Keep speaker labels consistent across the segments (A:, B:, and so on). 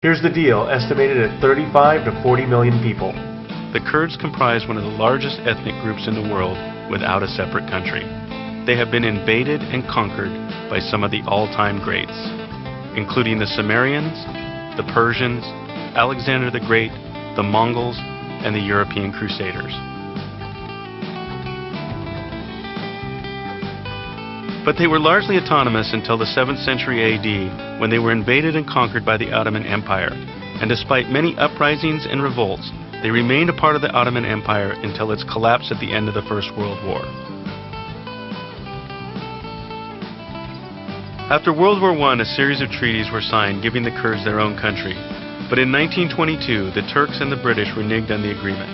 A: Here's the deal, estimated at 35 to 40 million people.
B: The Kurds comprise one of the largest ethnic groups in the world without a separate country. They have been invaded and conquered by some of the all-time greats, including the Sumerians, the Persians, Alexander the Great, the Mongols, and the European Crusaders. But they were largely autonomous until the 7th century AD, when they were invaded and conquered by the Ottoman Empire, and despite many uprisings and revolts, they remained a part of the Ottoman Empire until its collapse at the end of the First World War. After World War I, a series of treaties were signed giving the Kurds their own country, but in 1922, the Turks and the British reneged on the agreement.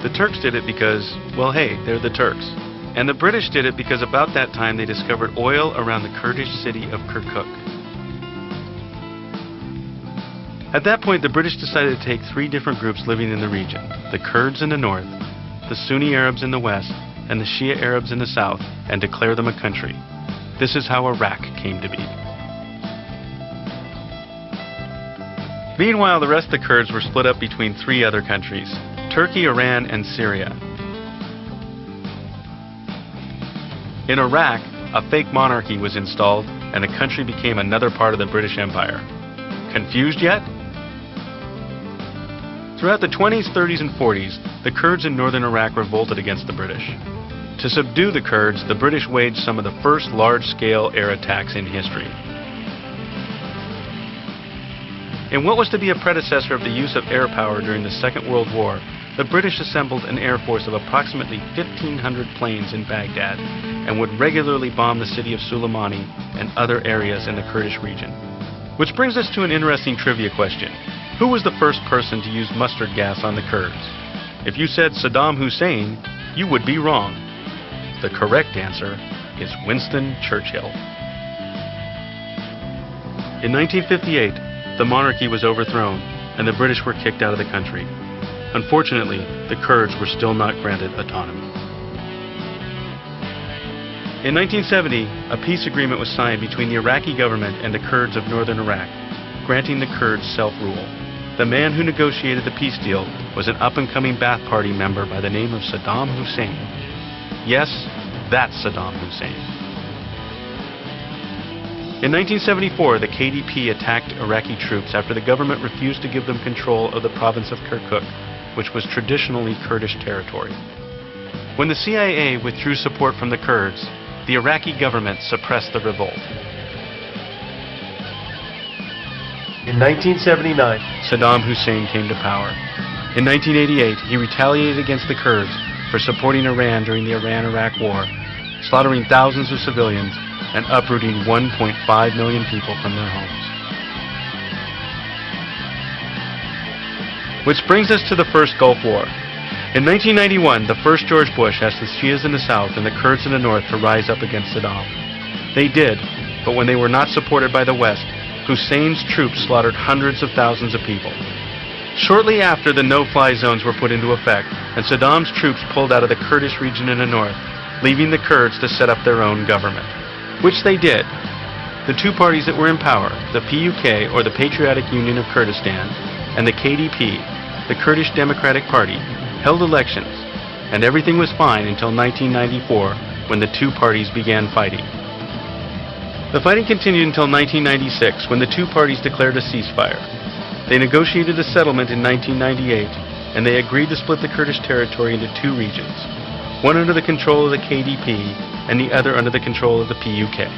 B: The Turks did it because, well, hey, they're the Turks. And the British did it because about that time they discovered oil around the Kurdish city of Kirkuk. At that point, the British decided to take 3 different groups living in the region: the Kurds in the north, the Sunni Arabs in the west, and the Shia Arabs in the south, and declare them a country. This is how Iraq came to be. Meanwhile, the rest of the Kurds were split up between 3 other countries: Turkey, Iran, and Syria. In Iraq, a fake monarchy was installed and the country became another part of the British Empire. Confused yet? Throughout the 20s, 30s, and 40s, the Kurds in northern Iraq revolted against the British. To subdue the Kurds, the British waged some of the first large-scale air attacks in history. In what was to be a predecessor of the use of air power during the Second World War, the British assembled an air force of approximately 1,500 planes in Baghdad and would regularly bomb the city of Suleimani and other areas in the Kurdish region. Which brings us to an interesting trivia question. Who was the first person to use mustard gas on the Kurds? If you said Saddam Hussein, you would be wrong. The correct answer is Winston Churchill. In 1958, the monarchy was overthrown and the British were kicked out of the country. Unfortunately, the Kurds were still not granted autonomy. In 1970, a peace agreement was signed between the Iraqi government and the Kurds of northern Iraq, granting the Kurds self-rule. The man who negotiated the peace deal was an up-and-coming Ba'ath Party member by the name of Saddam Hussein. Yes, that's Saddam Hussein. In 1974, the KDP attacked Iraqi troops after the government refused to give them control of the province of Kirkuk, which was traditionally Kurdish territory. When the CIA withdrew support from the Kurds, the Iraqi government suppressed the revolt.
A: In 1979,
B: Saddam Hussein came to power. In 1988, he retaliated against the Kurds for supporting Iran during the Iran-Iraq War, slaughtering thousands of civilians and uprooting 1.5 million people from their homes. Which brings us to the first Gulf War. In 1991, the first George Bush asked the Shias in the south and the Kurds in the north to rise up against Saddam. They did, but when they were not supported by the West, Hussein's troops slaughtered hundreds of thousands of people. Shortly after, the no-fly zones were put into effect, and Saddam's troops pulled out of the Kurdish region in the north, leaving the Kurds to set up their own government. Which they did. The 2 parties that were in power, the PUK, or the Patriotic Union of Kurdistan, and the KDP, the Kurdish Democratic Party, held elections, and everything was fine until 1994, when the 2 parties began fighting. The fighting continued until 1996, when the 2 parties declared a ceasefire. They negotiated a settlement in 1998, and they agreed to split the Kurdish territory into 2 regions, one under the control of the KDP and the other under the control of the PUK.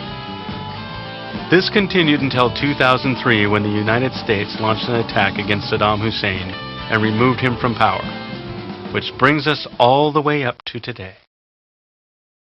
B: This continued until 2003, when the United States launched an attack against Saddam Hussein and removed him from power, which brings us all the way up to today.